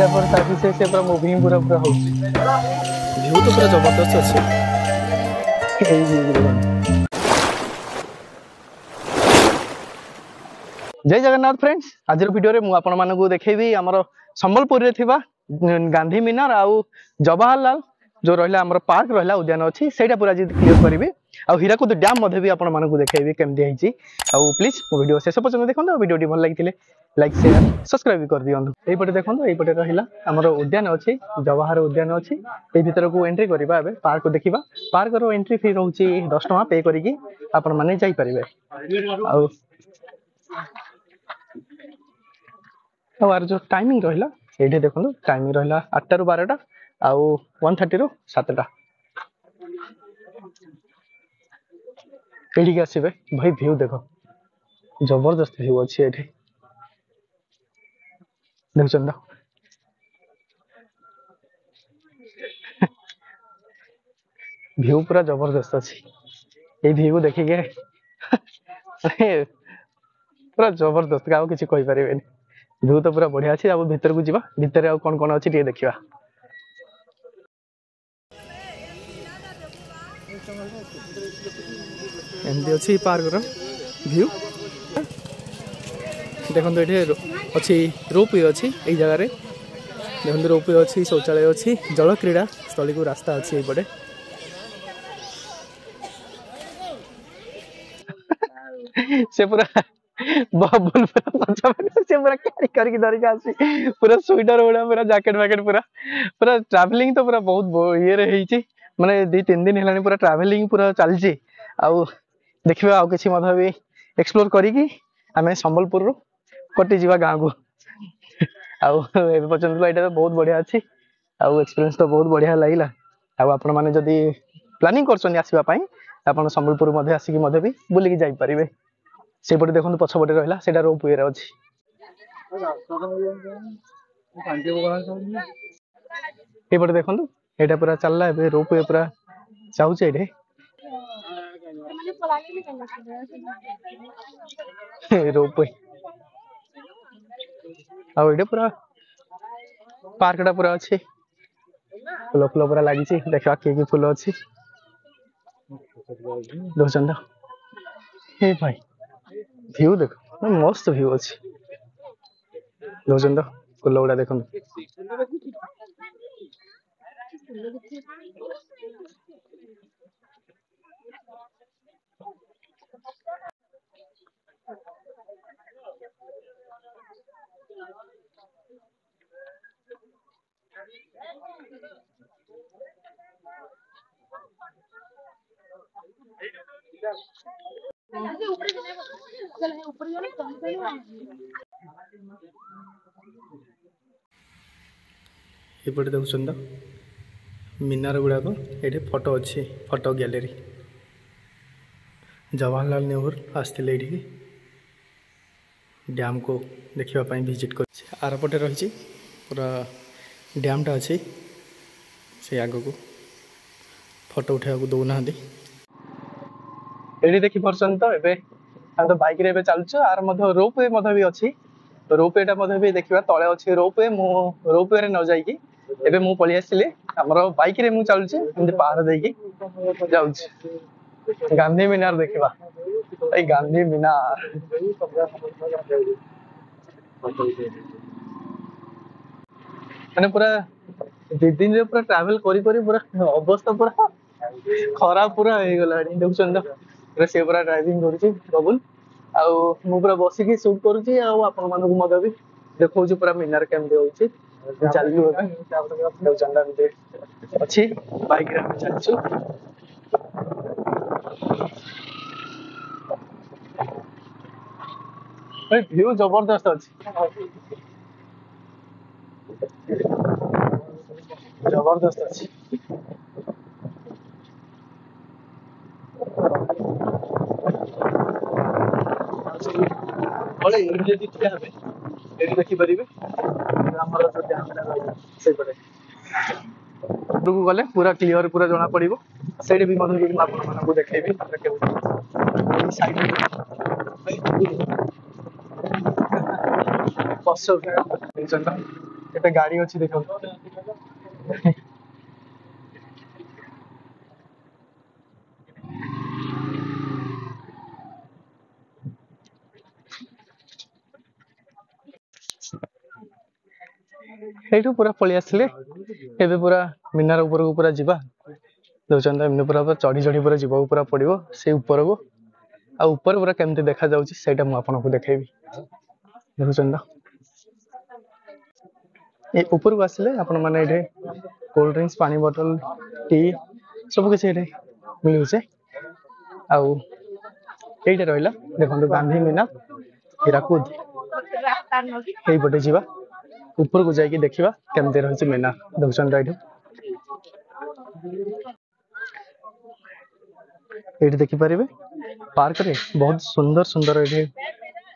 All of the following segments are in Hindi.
ଏଇଟା ପରେ ତାକି ସେ ପୁରା ମୁଭିଂ ପୁରା ପୁରା ହଉଛି। ଭିଉ ତ ପୁରା ଜବରଦସ୍ତ ଅଛି। ଏଇ ଭିଉ जय जगन्नाथ फ्रेंड्स, आज वीडियो रे मु आपण मानकु देखैबी हमर संबलपुर रे थिबा गांधी मीनार आउ जवाहरलाल जो रहला हमर पार्क रहला उद्यान अछि सेटा पूरा जी क्लियर करबी। आ हीराकुद डैम मध्ये भी आपण मानकु देखैबी केमदी हैछि। आ प्लीज मो वीडियो शेष पर्यंत देखंतु। वीडियो टी भल लागिथिले लाइक शेयर सब्सक्राइब कर दियंतु। एई पटे देखंतु, एई पटे रहला हमर उद्यान अछि, जवाहर उद्यान अछि। एई भीतर को एंट्री करबा एबे पार्क को देखिबा। पार्क रो एंट्री फी रहउछि 10 टका पे करिकि आपण माने जाई परिबे। आ जो टाइमिंग रहा ये देखो टाइमिंग रहा 8 ରୁ 12ଟା आउ 1:30 ରୁ 7ଟା। एठी आसबे भाई व्यू देखो जबरदस्त व्यू अच्छी एठी देखछन ना। व्यू पूरा जबरदस्त अच्छी ये व्यू देखिके पूरा जबरदस्त का किसी कहि परिबेनी। व्यू तो पूरा बढ़िया अच्छी। अब भीतर को जीवा, भीतर आउ कौन कौन अच्छी देखिया। एमती अच्छी पार्क रो व्यू देखो ये अच्छी रोपवे अच्छी यही जगार देखो रोपवे अच्छी, शौचालय अच्छी, जल क्रीड़ा स्थली को रास्ता अच्छी यपटे। से पूरा बबुल से पूरा कैरी करके धरिक आसी पूरा स्वेटर उड़ा पूरा जैकेट वैकेट पूरा पूरा ट्रैवलिंग तो पूरा बहुत ये रे हेची। माने 2-3 दिन हेलानी पूरा ट्रैवलिंग पूरा चलची। आउ देखिबा आउ किछि मधा भी एक्सप्लोर करिकी आमे संबलपुर रो कटि जीवा गाँ को। आउ ए पर्यंत एटा तो बहुत बढ़िया अछि। आउ एक्सपीरियंस तो बहुत बढ़िया लागिला। आउ आपण माने जदी प्लानिंग करछन आसीबा पई आपण संबलपुर मध्ये आसीकी मध्ये भी बुलिकी जाई परिबे। से पटे देखो पछपटे रहा सेटा रोपवे रे अछि। ए पटे देखो एटा पूरा चलला एबे रोपवे पूरा जाउछे एठे। रोपवे आ एठे पूरा पार्क टा पूरा अछि। फूल फूल पूरा लागि छी देखा की फूल अछि दोचंदा। हे भाई व्यू देखो मस्त व्यू अच्छी दोचंदा। फूल गुड़ा देखो एपटे देखुन तो मीनार गुड़ाक ये फोटो अच्छी, फोटो गैलरी जवाहरलाल नेहरू आसते ये डैम को देखापी विजिट कर। आरपटे रही पूरा डैमटा अच्छी से आग को फोटो उठा दौना। ये देखी पार्सन तो एबे हम तो बाइक रे चलछु। आर मध्य रोपवे भी अच्छी। रोपवेटा भी देखा तले अच्छे रोपवे। मु रोपवे रे न जाइकी एबे मु पळि आसिले हमर बाइक रे मु चलछु एमती पहाड़ देकी जाउछु गांधी मीनार देखिबा। ए गांधी मीनार माने पूरा 2 दिन रे पूरा ट्रैवल करी करी पूरा अवस्था पूरा खराब पूरा हे गलानी देखछन त। पूरा से पूरा ड्राइविंग करूची बबुल आउ मु पूरा बसिकी शूट करूची। आउ आपण मानकु मदे भी देखौची पूरा मीनार केमदे होची चालू होबे देखछन त अच्छी बाइक रे चलछु। भाई व्यू जबरदस्त अच्छी जबरदस्त अच्छी। गले पूरा क्लियर पूरा जना पड़ो से भी देखेबी केते गाड़ी अछि देखो एठू पूरा पळि आसले एबे पूरा मिनार ऊपर को पूरा जीवा दोचंदा एमने पूरा चढ़ी चढ़ी पूरा जीवा पूरा पड़िबो से ऊपर को आ ऊपर पूरा केमते देखा जाउची सेटा मु आपन को देखेबी दोचंदा ए ऊपर को आसले अपन माने एठे कोल्ड ड्रिंक्स पानी बोतल टी सब किछ एठे मिलु छे आउ एइटा रहला देखंतु गांधी मीना हीराकुद एई पटे जीवा ऊपर को जाके देखिबा केमते रहछि मीना दोचंदा एठे एठी देखि परिबे पार्क रे बहुत सुंदर सुंदर एठी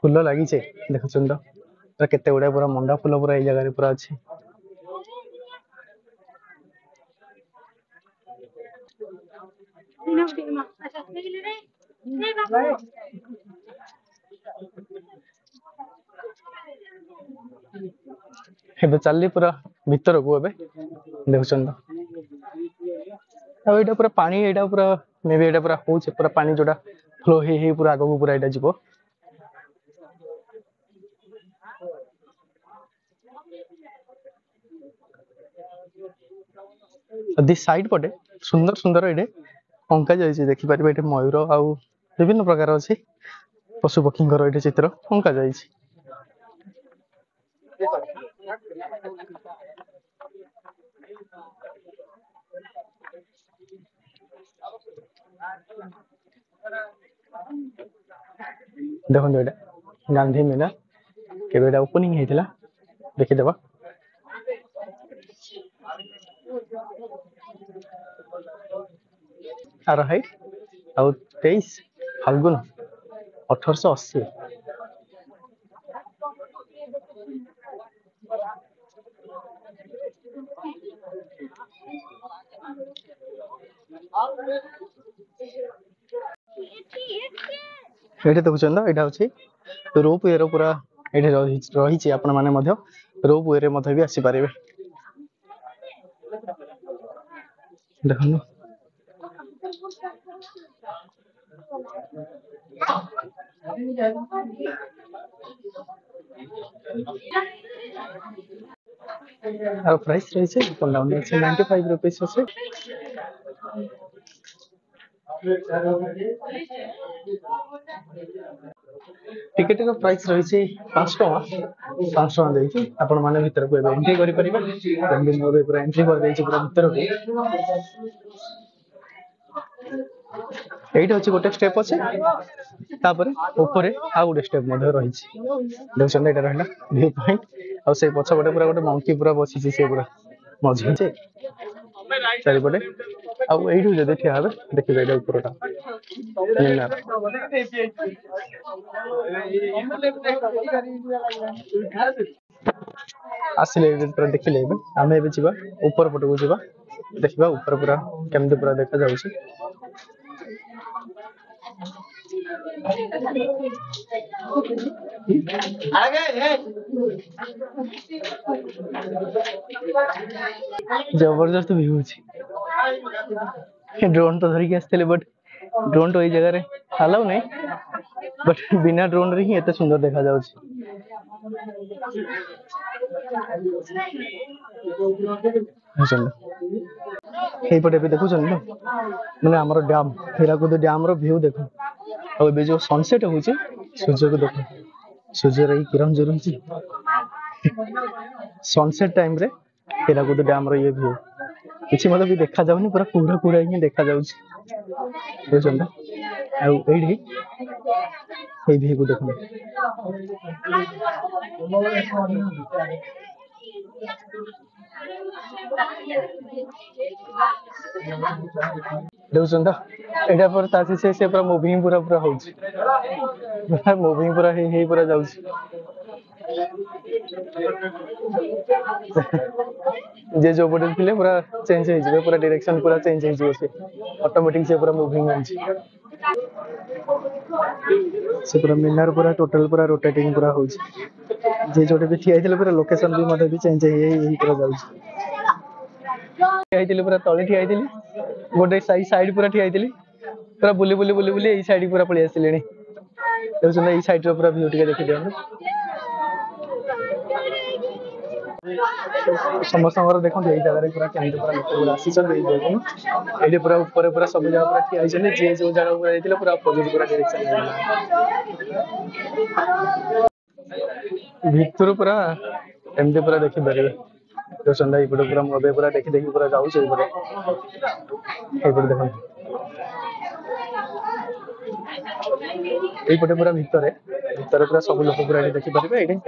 फूल लागि छे देखछन तो केते गुडा पूरा मंडा फूल पूरा ए जगह रे पूरा अछि एबे चलली पूरा भीतर को एबे देखछन तो एटा पूरा पानी एटा पूरा मे बी एटा पूरा होछ पूरा पानी जोडा फ्लो हे पूरा आगो को पूरा एटा जीवो दि साइड पटे सुंदर सुंदर एडे अंका जाइछि देखि परिबे एटे मयूर आउ विभिन्न प्रकार अछि पशु पक्षी घर एटे चित्र अंका जाइछि देखो एटा गांधी मीना केबे एटा ओपनिंग हेतिला देखि देबा आर हाइट आउ 23 फाल्गुन 1880 एटे देखुछन एटा अछि रोप वे रो पूरा एटे रही छी आपण माने मध्य रोप वे रे मध्य भी आसी पारिबे देखनु और प्राइस रही छे डाउन 95 रुपीस আছে टिकट रो प्राइस रही छे 5 टका देई छी आपण माने भीतर को एंट्री करि परिबे बेंगल मोरे पूरा एंट्री कर देई छी पूरा भीतर को एइटा अछि गोटे स्टेप अछि तापर ऊपर आ गोटे स्टेप मध्ये रही छी देखछन एटा रहला व्यू पॉइंट आ से पछ बटे पूरा गोटे मंकी पूरा बसी छी से पूरा मजे छे चारि बटे आ एइठु जदे ठिया हबे देखि एटा ऊपरटा मीनार आसिले पूरा देखि लेबे आमे एबे जिबा ऊपर पट को जिबा देखिबा ऊपर पूरा केमते पूरा देखा जाउ छी जबरदस्त व्यू छी ड्रोन तो धरि के आस्तेले बट ड्रोन तो ए जगह रे अलाउ नै बट बिना ड्रोन रे ही एते सुंदर देखा जाउ छी चलो ए पटे भी देखु छन माने हमर डैम हीराकुद डैम रो व्यू देखो और बे जो सनसेट होची सूर्य को देखो सूर्य रे किरण जो रही सनसेट टाइम रे हीराकुद डैम रो ये व्यू किछि मतलब भी देखा जाउनी पूरा पूरा पूरा ही देखा जाउ छी बुझन आ एडी ए व्यू को देखो देखुछन त एटा पर तासी से पूरा मूविंग पूरा पूरा होउछ पूरा मूविंग पूरा हे पूरा जाउछ जे जो बटन थिले पूरा चेंज हे जिवे पूरा डायरेक्शन पूरा चेंज हे जिवे से ऑटोमेटिक से पूरा मूविंग होउछ से पूरा मीनार पूरा टोटल पूरा रोटेटिंग पूरा हो जे जोटे भी ठिया पूरा लोकेशन भी मते भी चेंज हे पूरा ठिया पूरा तले ठिया गोटे साइड पूरा ठिया पूरा बुली बुली बुली बुली साइड पूरा पलि आसिले साइड पूरा व्यू टिके देखि दियौ समस्त देखो यही जगह पूरा केमती पूरा लोक पूरा आसी ये पूरा ऊपर पूरा सब जगह पूरा ठिया जी जो जगह पूरा जाइए पूरा अपोजिट पूरा डायरेक्शन भितर पूरा एमती पूरा देखी पारे तो सन्धा ये पूरा मुझे पूरा देखी देखी पूरा जाऊँ देखो ये पूरा भितर भितर पूरा सब लोग पूरा देखी पारे ये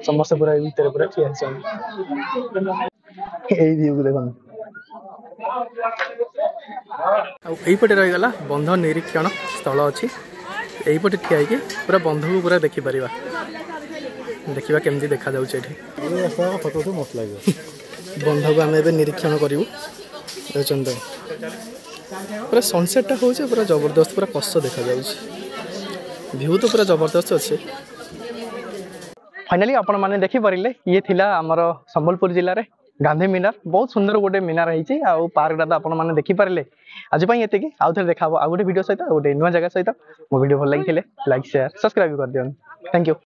समस्त पूरा भितर पूरा ठिया व्यू देखो यहीपटे रहीगला बंध निरीक्षण स्थल अच्छी यहीपटे ठिया पूरा बंध को पूरा देखिपर देखा केमती देखा जाऊँ बंध को आम ए निरीक्षण करूँ पूरा सनसेटा हो पूरा जबरदस्त पूरा कष्ट देखा व्यू तो पूरा जबरदस्त अच्छे। फाइनाली आपण मैंने देखिपारे ये थिला आमर संबलपुर जिले में गांधी मीनार बहुत सुंदर गोटे मीनार रही पार्कटा तो आपण मैंने देखिपारे आज ये आउ थे देखा आ गोटे वीडियो सहित गोटे नुआ जगह सहित मो वीडियो भल लगी लाइक शेयर सब्सक्राइब कर दियो। Thank you.